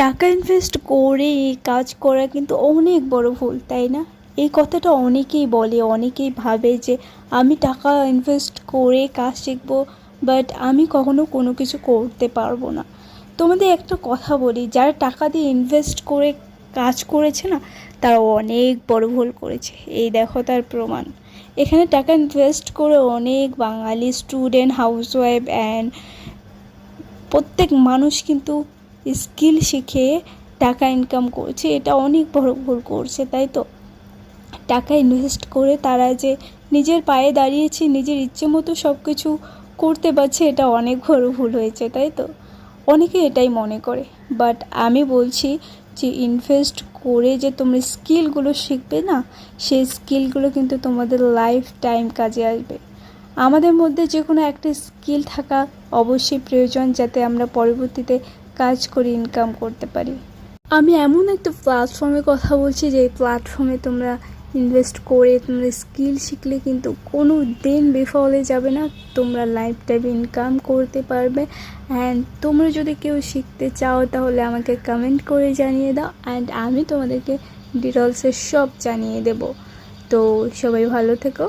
টাকা ইনভেস্ট করে এই কাজ করা কিন্তু অনেক বড় ভুল, তাই না? এই কথাটা অনেকেই বলে, অনেকেই ভাবে যে আমি টাকা ইনভেস্ট করে কাজ শিখবো, বাট আমি কখনো কোনো কিছু করতে পারবো না। তোমাদের একটা কথা বলি, যারা টাকা দিয়ে ইনভেস্ট করে কাজ করেছে না, তারা অনেক বড় ভুল করেছে। এই দেখো তার প্রমাণ। এখানে টাকা ইনভেস্ট করে অনেক বাঙালি স্টুডেন্ট, হাউসওয়াইফ অ্যান্ড প্রত্যেক মানুষ কিন্তু স্কিল শিখে টাকা ইনকাম করছে। এটা অনেক বড় ভুল করছে, তাই তো? টাকা ইনভেস্ট করে তারা যে নিজের পায়ে দাঁড়িয়েছে, নিজের ইচ্ছে মতো সব কিছু করতে পারছে, এটা অনেক বড় ভুল হয়েছে, তাই তো? অনেকে এটাই মনে করে, বাট আমি বলছি যে ইনভেস্ট করে যে তোমরা স্কিলগুলো শিখবে না, সেই স্কিলগুলো কিন্তু তোমাদের লাইফ টাইম কাজে আসবে। আমাদের মধ্যে যে কোনো একটা স্কিল থাকা অবশ্যই প্রয়োজন, যাতে আমরা পরবর্তীতে কাজ করে ইনকাম করতে পারি। আমি এমন একটা প্ল্যাটফর্মের কথা বলছি, যে প্ল্যাটফর্মে তোমরা ইনভেস্ট করে তোমরা স্কিল শিখলে কিন্তু কোনো দিন বিফলে যাবে না, তোমরা লাইফ টাইম ইনকাম করতে পারবে। অ্যান্ড তোমরা যদি কেউ শিখতে চাও তাহলে আমাকে কমেন্ট করে জানিয়ে দাও, অ্যান্ড আমি তোমাদেরকে ডিটেলসে সব জানিয়ে দেব। তো সবাই ভালো থেকো।